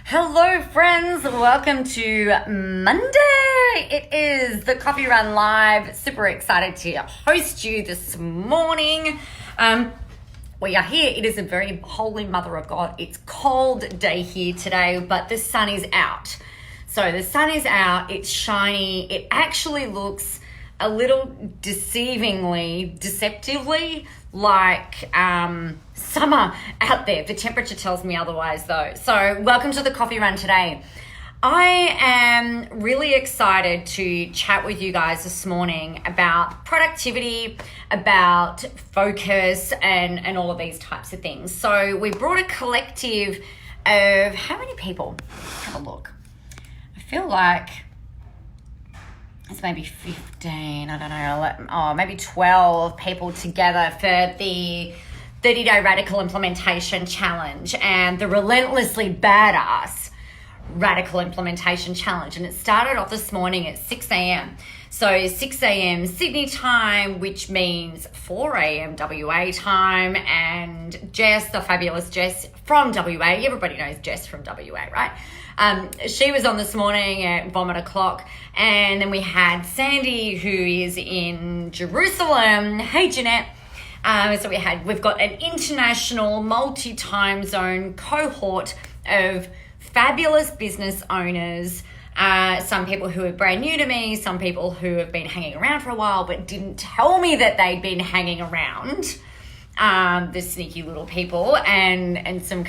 Hello friends, welcome to Monday. It is the Coffee Run Live. Super excited to host you this morning. We are here. It is a very holy mother of God. It's cold day here today, but the sun is out. So the sun is out, it's shiny. It actually looks a little deceptively like summer out there. The temperature tells me otherwise though. So welcome to the Coffee Run today. I am really excited to chat with you guys this morning about productivity, about focus, and all of these types of things. So we brought a collective of how many people? Have a look. I feel like it's maybe 15, I don't know, maybe 12 people together for the 30-day radical implementation challenge and the relentlessly badass radical implementation challenge. And it started off this morning at 6 a.m. So 6 a.m. Sydney time, which means 4 a.m. WA time. And Jess, the fabulous Jess from WA, everybody knows Jess from WA, right? She was on this morning at vomit o'clock, and then we had Sandy, who is in Jerusalem. Hey, Jeanette. So we've got an international multi-time zone cohort of fabulous business owners. Some people who are brand new to me, some people who have been hanging around for a while but didn't tell me that they'd been hanging around. The sneaky little people, and some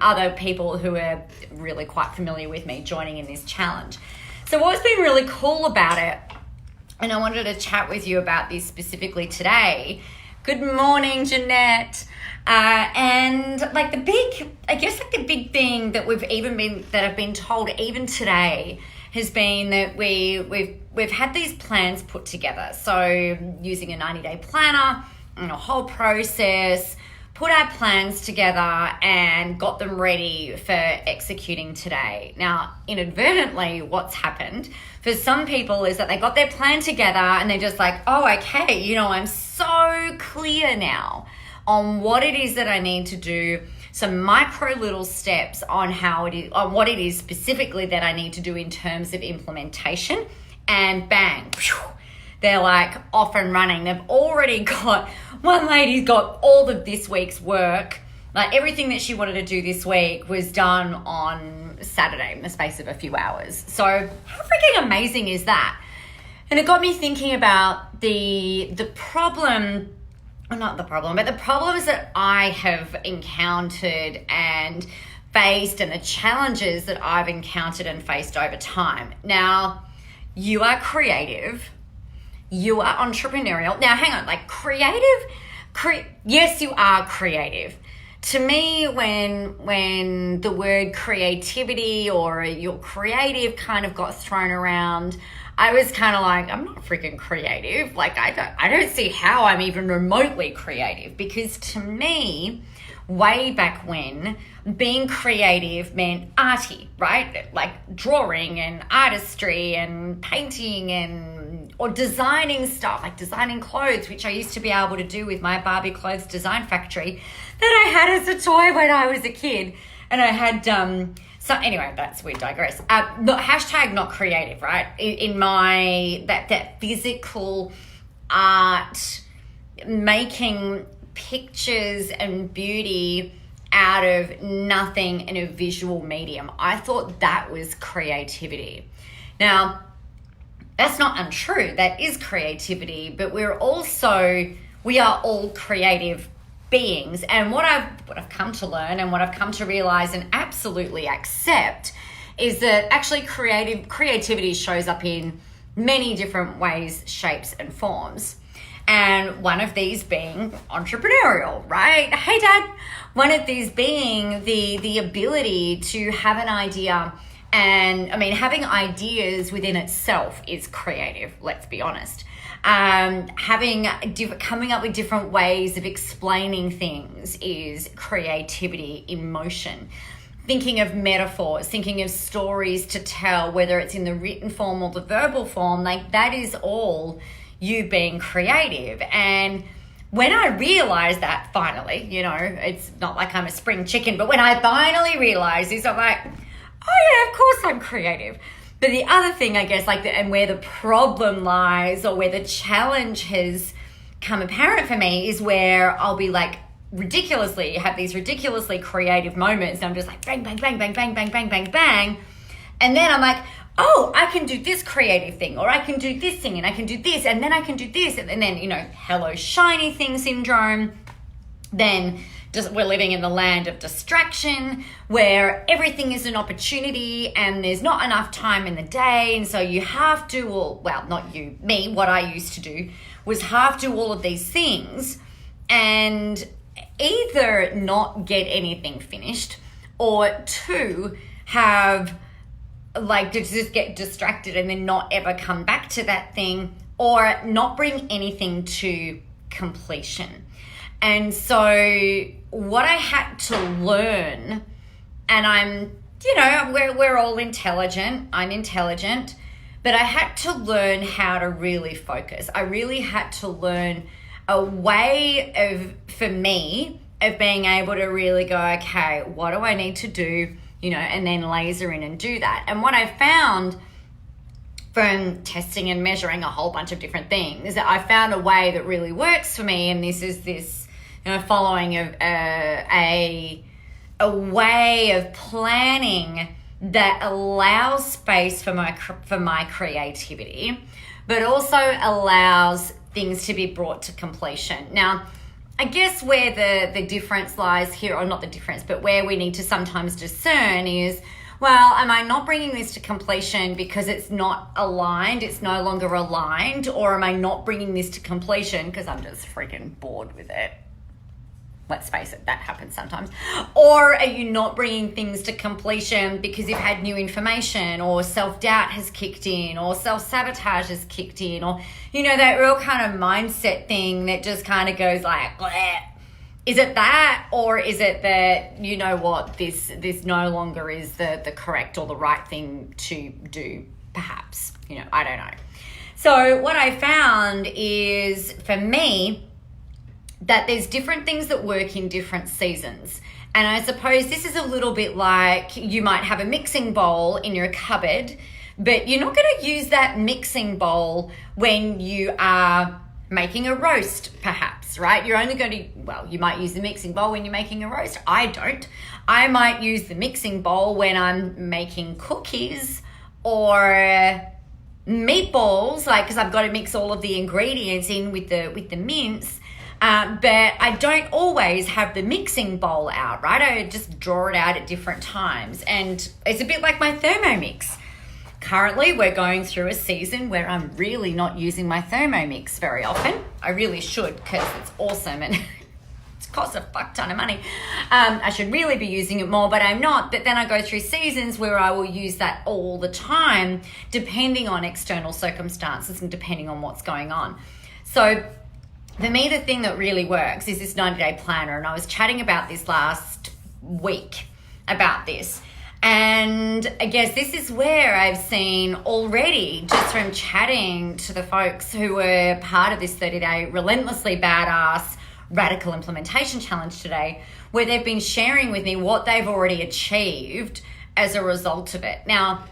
other people who are really quite familiar with me joining in this challenge. So what's been really cool about it, and I wanted to chat with you about this specifically today. Good morning, Jeanette. And the big thing that I've been told even today has been that we've had these plans put together. So using a 90-day planner and a whole process, put our plans together and got them ready for executing today. Now, inadvertently, what's happened for some people is that they got their plan together and they're just like, oh, okay, I'm so clear now on what it is that I need to do, some micro little steps on what it is specifically that I need to do in terms of implementation, and bang, they're like off and running. They've already got, one lady's got all of this week's work, like everything that she wanted to do this week was done on Saturday in the space of a few hours. So how freaking amazing is that? And it got me thinking about the problems that I have encountered and faced, and the challenges that I've encountered and faced over time. Now, you are creative. You are entrepreneurial. Now, hang on, like yes, you are creative. To me, when the word creativity or you're creative kind of got thrown around, I was kind of like, I'm not freaking creative. Like, I don't see how I'm even remotely creative, because to me, way back when, being creative meant arty, right? Like drawing and artistry and painting or designing stuff, like designing clothes, which I used to be able to do with my Barbie Clothes Design Factory that I had as a toy when I was a kid. And I had, so anyway, we digress. Hashtag not creative, right? In my, that physical art, making pictures and beauty out of nothing in a visual medium. I thought that was creativity. Now, that's not untrue. That is creativity, but we are all creative beings. And what I've come to learn and what I've come to realize and absolutely accept is that actually creativity shows up in many different ways, shapes, and forms. And one of these being entrepreneurial, right? Hey, Dad. One of these being the ability to have an idea. And I mean, having ideas within itself is creative, let's be honest. Coming up with different ways of explaining things is creativity in motion. Thinking of metaphors, thinking of stories to tell, whether it's in the written form or the verbal form, like that is all you being creative. And when I realized that finally, it's not like I'm a spring chicken, but when I finally realized this, I'm like, oh yeah, of course I'm creative. But the other thing, I guess, and where the problem lies or where the challenge has come apparent for me is where I'll be like have these ridiculously creative moments. And I'm just like bang, bang, bang, bang, bang, bang, bang, bang, bang. And then I'm like, oh, I can do this creative thing, or I can do this thing, and I can do this, and then I can do this. And then, hello, shiny thing syndrome. Then we're living in the land of distraction where everything is an opportunity and there's not enough time in the day. And so you have to, not you, me, what I used to do was half do all of these things and either not get anything finished, or two, have to just get distracted and then not ever come back to that thing, or not bring anything to completion. And so what I had to learn, and we're all intelligent, I'm intelligent, but I had to learn how to really focus. I really had to learn a way for me, of being able to really go, okay, what do I need to do, and then laser in and do that. And what I found from testing and measuring a whole bunch of different things is that I found a way that really works for me. And this is following a way of planning that allows space for my creativity, but also allows things to be brought to completion. Now, I guess where the difference lies here, or not the difference, but where we need to sometimes discern is, well, am I not bringing this to completion because it's not aligned, it's no longer aligned, or am I not bringing this to completion because I'm just freaking bored with it? Let's face it, that happens sometimes. Or are you not bringing things to completion because you've had new information, or self-doubt has kicked in, or self-sabotage has kicked in, or, that real kind of mindset thing that just kind of goes like, bleh. Is it that, or is it that, this no longer is the correct or the right thing to do, perhaps? I don't know. So what I found is, for me, that there's different things that work in different seasons. And I suppose this is a little bit like you might have a mixing bowl in your cupboard, but you're not going to use that mixing bowl when you are making a roast, perhaps, right? You're only going to, you might use the mixing bowl when you're making a roast. I don't. I might use the mixing bowl when I'm making cookies or meatballs, because I've got to mix all of the ingredients in with the mince. But I don't always have the mixing bowl out, right? I just draw it out at different times. And it's a bit like my Thermomix. Currently, we're going through a season where I'm really not using my Thermomix very often. I really should, because it's awesome and it costs a fuck ton of money. I should really be using it more, but I'm not. But then I go through seasons where I will use that all the time, depending on external circumstances and depending on what's going on. So for me, the thing that really works is this 90-day planner. And I was chatting about this last week about this. And I guess this is where I've seen already, just from chatting to the folks who were part of this 30-day relentlessly badass radical implementation challenge today, where they've been sharing with me what they've already achieved as a result of it. Now,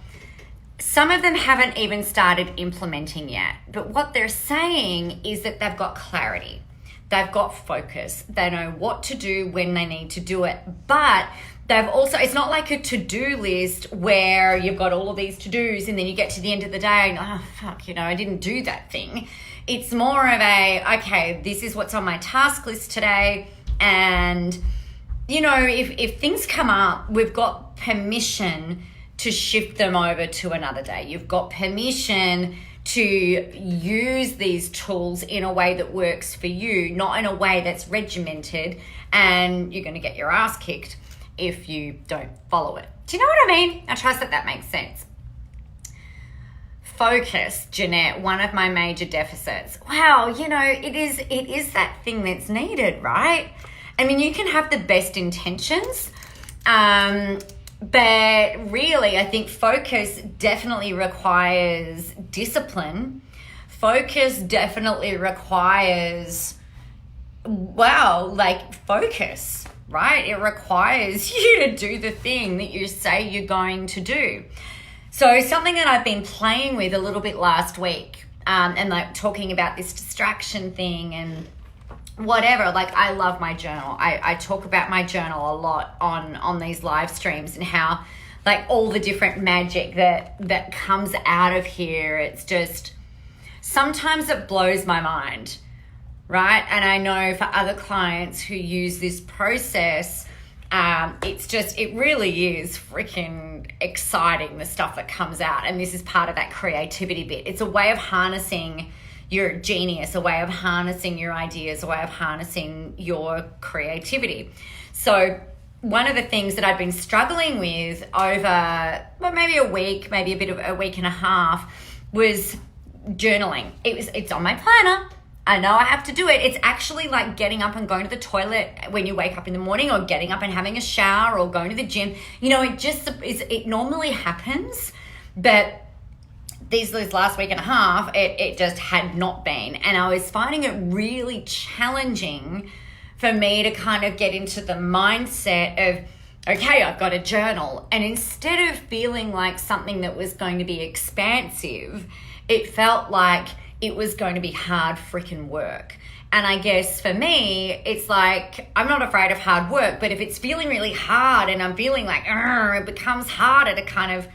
some of them haven't even started implementing yet, but what they're saying is that they've got clarity. They've got focus. They know what to do when they need to do it, but they've also, it's not like a to-do list where you've got all of these to-dos and then you get to the end of the day and, oh, fuck, I didn't do that thing. It's more of okay, this is what's on my task list today. And, if things come up, we've got permission to shift them over to another day. You've got permission to use these tools in a way that works for you, not in a way that's regimented and you're going to get your ass kicked if you don't follow it. Do you know what I mean? I trust that makes sense. Focus, Jeanette, one of my major deficits. Wow, it is that thing that's needed, right? I mean, you can have the best intentions, but really, I think focus definitely requires discipline. Focus definitely requires, focus. right? It requires you to do the thing that you say you're going to do. So something that I've been playing with a little bit last week, and like talking about this distraction thing and whatever, like I love my journal. I talk about my journal a lot on these live streams and how like all the different magic that comes out of here. It's just, sometimes it blows my mind, right? And I know for other clients who use this process, it really is freaking exciting, the stuff that comes out. And this is part of that creativity bit. It's a way of harnessing your genius, a way of harnessing your ideas, a way of harnessing your creativity. So one of the things that I've been struggling with over maybe a week, maybe a week and a half, was journaling. It's on my planner. I know I have to do it. It's actually like getting up and going to the toilet when you wake up in the morning, or getting up and having a shower, or going to the gym. It normally happens, but this last week and a half, it just had not been. And I was finding it really challenging for me to kind of get into the mindset of, okay, I've got a journal. And instead of feeling like something that was going to be expansive, it felt like it was going to be hard freaking work. And I guess for me, it's like, I'm not afraid of hard work, but if it's feeling really hard and I'm feeling like, it becomes harder to kind of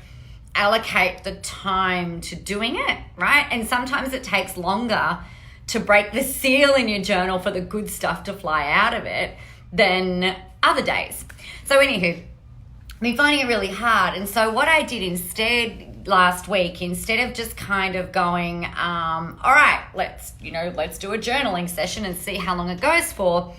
allocate the time to doing it, right? And sometimes it takes longer to break the seal in your journal for the good stuff to fly out of it than other days. So anywho, I've been finding it really hard. And so what I did instead last week, instead of just kind of going, all right, let's do a journaling session and see how long it goes for,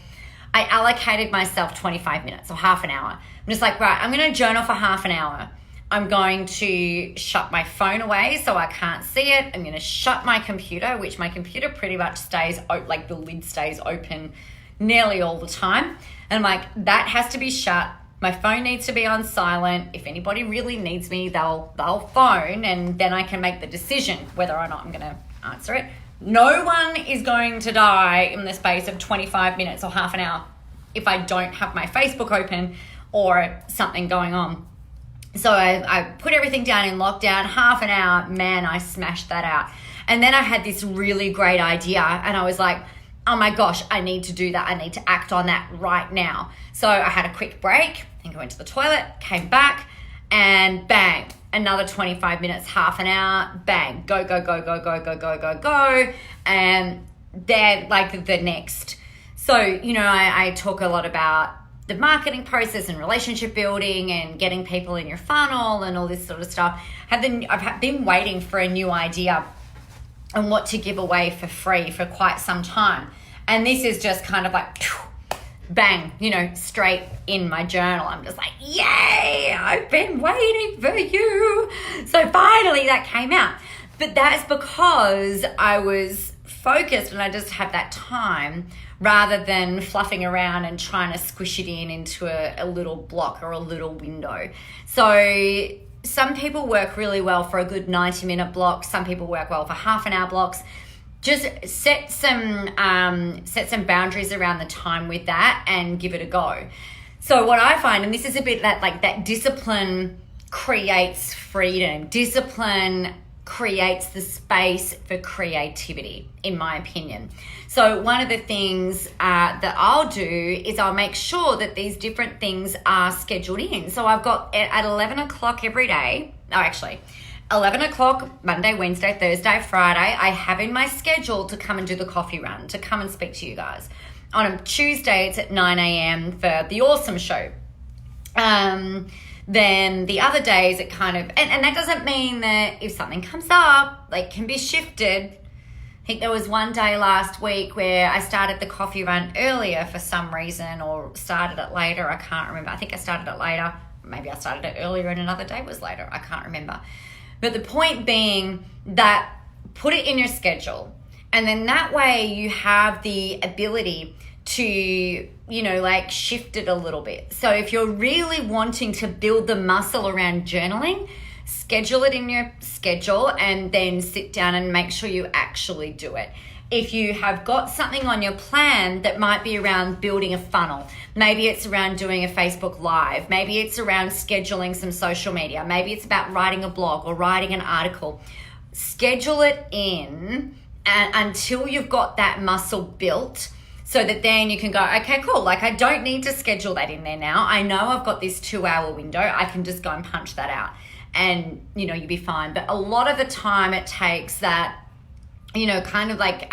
I allocated myself 25 minutes or half an hour. I'm just like, right, I'm going to journal for half an hour. I'm going to shut my phone away so I can't see it. I'm going to shut my computer, which my computer pretty much stays, like the lid stays open nearly all the time. And I'm like, that has to be shut. My phone needs to be on silent. If anybody really needs me, they'll phone, and then I can make the decision whether or not I'm going to answer it. No one is going to die in the space of 25 minutes or half an hour if I don't have my Facebook open or something going on. So I put everything down in lockdown, half an hour, man, I smashed that out. And then I had this really great idea, and I was like, oh my gosh, I need to do that. I need to act on that right now. So I had a quick break. I think I went to the toilet, came back, and bang, another 25 minutes, half an hour, bang, go. And then like the next. So, I talk a lot about the marketing process and relationship building and getting people in your funnel and all this sort of stuff. I've been waiting for a new idea and what to give away for free for quite some time. And this is just kind of like, bang, straight in my journal. I'm just like, yay, I've been waiting for you. So finally that came out. But that's because I was focused and I just had that time rather than fluffing around and trying to squish it into a little block or a little window. So some people work really well for a good 90-minute block. Some people work well for half an hour blocks. Just set some boundaries around the time with that and give it a go. So what I find, and this is a bit that discipline creates freedom. Discipline creates the space for creativity, in my opinion. So one of the things that I'll do is I'll make sure that these different things are scheduled in. So I've got at 11 o'clock every day, 11 o'clock, Monday, Wednesday, Thursday, Friday, I have in my schedule to come and do the coffee run, to come and speak to you guys. On a Tuesday, it's at 9 a.m. for the awesome show. Then the other days it kind of, and that doesn't mean that if something comes up, like can be shifted. I think there was one day last week where I started the coffee run earlier for some reason, or started it later. I can't remember. I think I started it later. Maybe I started it earlier and another day was later. I can't remember. But the point being that put it in your schedule, and then that way you have the ability to, shift it a little bit. So if you're really wanting to build the muscle around journaling, schedule it in your schedule and then sit down and make sure you actually do it. if you have got something on your plan that might be around building a funnel, maybe it's around doing a Facebook Live, maybe it's around scheduling some social media, maybe it's about writing a blog or writing an article, schedule it in until you've got that muscle built, so that then you can go, okay, cool. Like, I don't need to schedule that in there now. I know I've got this 2-hour window. I can just go and punch that out and, you'll be fine. But a lot of the time it takes that, kind of like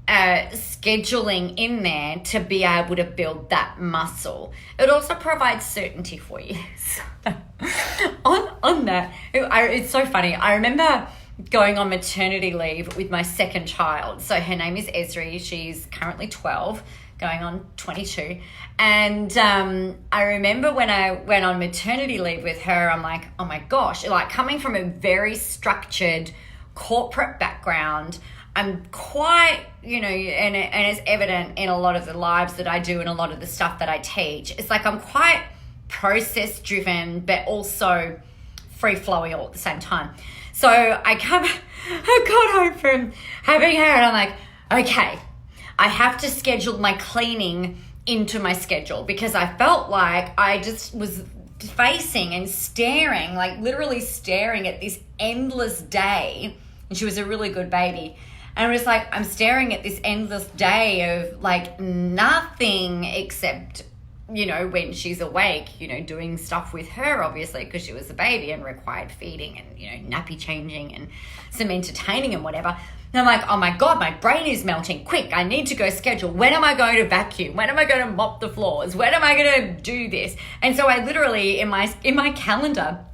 scheduling in there to be able to build that muscle. It also provides certainty for you. So, on that, it's so funny. I remember going on maternity leave with my second child. So her name is Esri. She's currently 12, going on 22. And I remember when I went on maternity leave with her, I'm like, oh my gosh, like coming from a very structured corporate background, I'm quite, and it's evident in a lot of the lives that I do and a lot of the stuff that I teach. It's like I'm quite process driven, but also free flowing all at the same time. So I got home from having her and I'm like, okay, I have to schedule my cleaning into my schedule, because I felt like I just was facing and staring, like literally staring at this endless day. And she was a really good baby. And I was like, I'm staring at this endless day of like nothing except, when she's awake, doing stuff with her, obviously, because she was a baby and required feeding and, nappy changing and some entertaining and whatever. And I'm like, oh my God, my brain is melting. Quick, I need to go schedule. When am I going to vacuum? When am I going to mop the floors? When am I going to do this? And so I literally, in my calendar,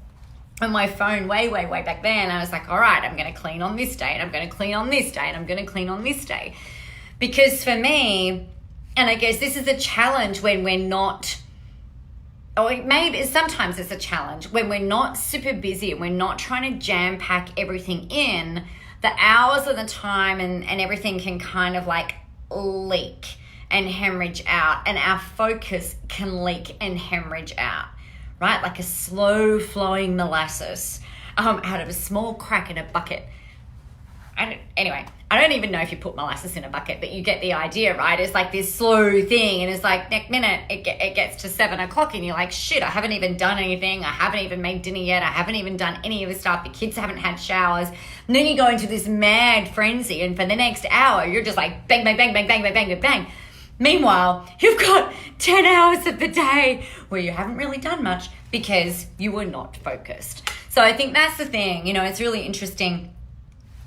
on my phone, way back then, I was like, all right, I'm going to clean on this day, and I'm going to clean on this day, and I'm going to clean on this day. Because for me, and I guess this is a challenge when we're not, or maybe sometimes it's a challenge when we're not super busy and we're not trying to jam pack everything in, the hours of the time and everything can kind of like leak and hemorrhage out, and our focus can leak and hemorrhage out, right? Like a slow flowing molasses out of a small crack in a bucket. Anyway, I don't even know if you put molasses in a bucket, but you get the idea, right? It's like this slow thing, and it's like next minute it gets to 7 o'clock and you're like, shit, I haven't even done anything. I haven't even made dinner yet. I haven't even done any of this stuff. The kids haven't had showers. And then you go into this mad frenzy, and for the next hour, you're just like bang, bang, bang, bang, bang, bang, bang, bang, bang. Meanwhile, you've got 10 hours of the day where you haven't really done much because you were not focused. So I think that's the thing. It's really interesting.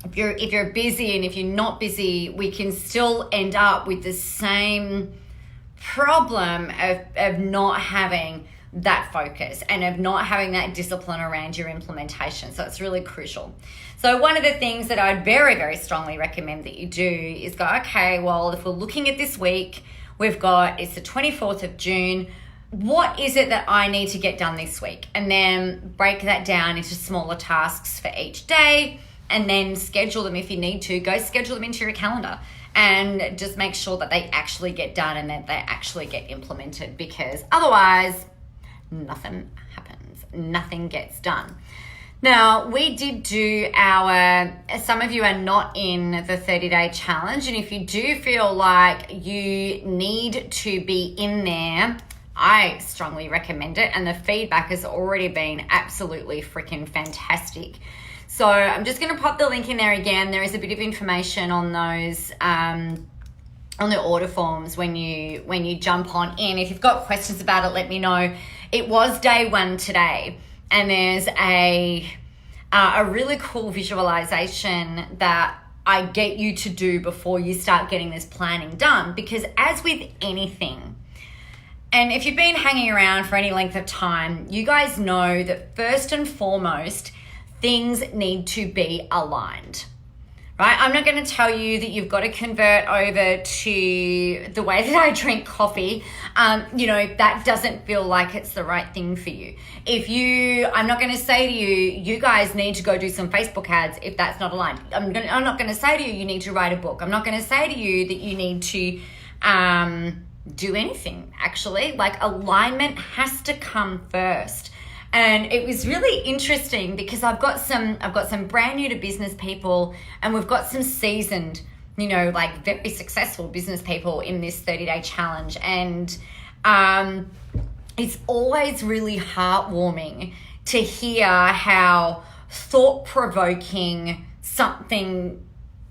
If you're busy and if you're not busy, we can still end up with the same problem of not having that focus and of not having that discipline around your implementation. So it's really crucial. So one of the things that I'd very, very strongly recommend that you do is go, okay, well, if we're looking at this week, it's the 24th of June. What is it that I need to get done this week? And then break that down into smaller tasks for each day, and then schedule them if you need to. Go schedule them into your calendar and just make sure that they actually get done and that they actually get implemented, because otherwise nothing happens. Nothing gets done. Now, we did do some of you are not in the 30-day challenge, and if you do feel like you need to be in there, I strongly recommend it, and the feedback has already been absolutely freaking fantastic. So I'm just going to pop the link in there again. There is a bit of information on those, on the order forms when you jump on in. If you've got questions about it, let me know. It was day 1 today, and there's a really cool visualization that I get you to do before you start getting this planning done, because as with anything, and if you've been hanging around for any length of time, you guys know that first and foremost, things need to be aligned, right? I'm not going to tell you that you've got to convert over to the way that I drink coffee. That doesn't feel like it's the right thing for you. I'm not going to say to you, you guys need to go do some Facebook ads if that's not aligned. I'm not going to say to you, you need to write a book. I'm not going to say to you that you need to do anything, actually. Like, alignment has to come first. And it was really interesting because I've got some brand new to business people, and we've got some seasoned like very successful business people in this 30-day challenge. And it's always really heartwarming to hear how thought-provoking something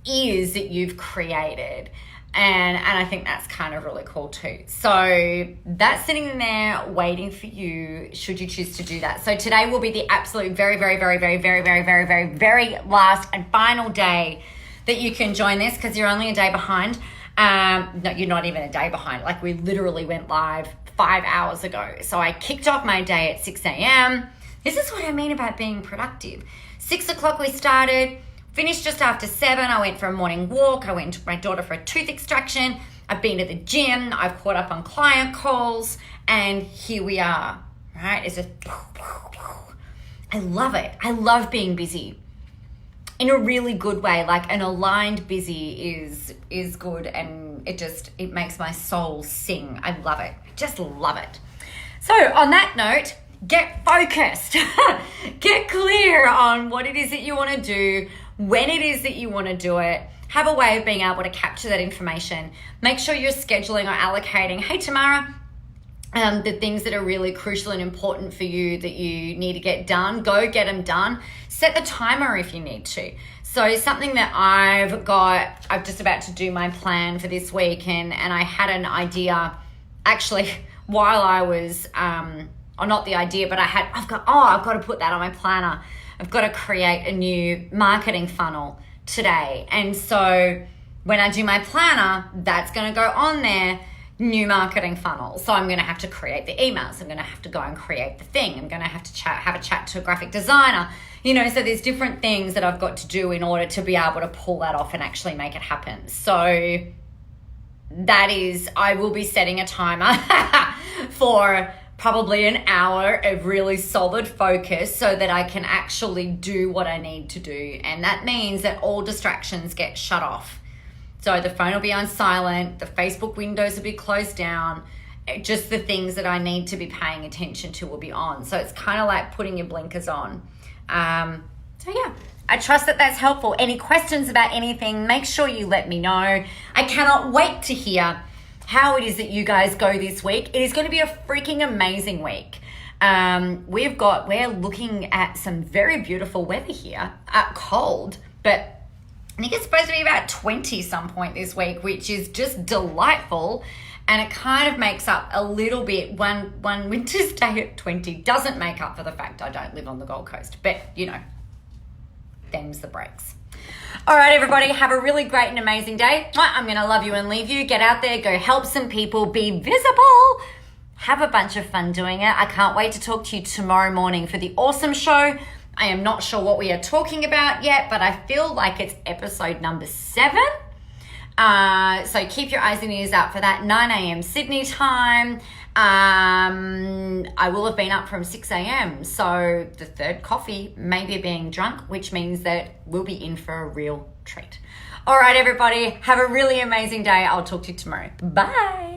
is that you've created. And I think that's kind of really cool too. So that's sitting there waiting for you should you choose to do that. So today will be the absolute very, very, very, very, very, very, very, very, very last and final day that you can join this, because you're only a day behind. No, you're not even a day behind. Like, we literally went live 5 hours ago. So I kicked off my day at 6 a.m. This is what I mean about being productive. 6 o'clock we started. Finished just after 7. I went for a morning walk. I went and took my daughter for a tooth extraction. I've been to the gym. I've caught up on client calls. And here we are, right? It's just, I love it. I love being busy in a really good way. Like, an aligned busy is good, and it makes my soul sing. I love it. I just love it. So on that note, get focused. Get clear on what it is that you want to do, when it is that you want to do it. Have a way of being able to capture that information. Make sure you're scheduling or allocating, hey, Tamara, the things that are really crucial and important for you that you need to get done, go get them done. Set the timer if you need to. So something that I'm just about to do my plan for this week, and I had an idea actually while I was, or not the idea, but I've got to put that on my planner. I've got to create a new marketing funnel today. And so when I do my planner, that's going to go on there, new marketing funnel. So I'm going to have to create the emails. I'm going to have to go and create the thing. I'm going to have to have a chat to a graphic designer. So there's different things that I've got to do in order to be able to pull that off and actually make it happen. So I will be setting a timer for probably an hour of really solid focus so that I can actually do what I need to do. And that means that all distractions get shut off. So the phone will be on silent, the Facebook windows will be closed down, just the things that I need to be paying attention to will be on. So it's kind of like putting your blinkers on. So yeah, I trust that that's helpful. Any questions about anything, make sure you let me know. I cannot wait to hear how it is that you guys go this week. It is going to be a freaking amazing week. We're looking at some very beautiful weather here. Cold, but I think it's supposed to be about 20 some point this week, which is just delightful. And it kind of makes up a little bit. One winter's day at 20 doesn't make up for the fact I don't live on the Gold Coast, but them's the breaks. All right, everybody, have a really great and amazing day. I'm going to love you and leave you. Get out there, go help some people, be visible. Have a bunch of fun doing it. I can't wait to talk to you tomorrow morning for the awesome show. I am not sure what we are talking about yet, but I feel like it's episode number 7. So keep your eyes and ears out for that. 9 a.m. Sydney time. I will have been up from 6 a.m. So the third coffee may be being drunk, which means that we'll be in for a real treat. All right, everybody, have a really amazing day. I'll talk to you tomorrow. Bye.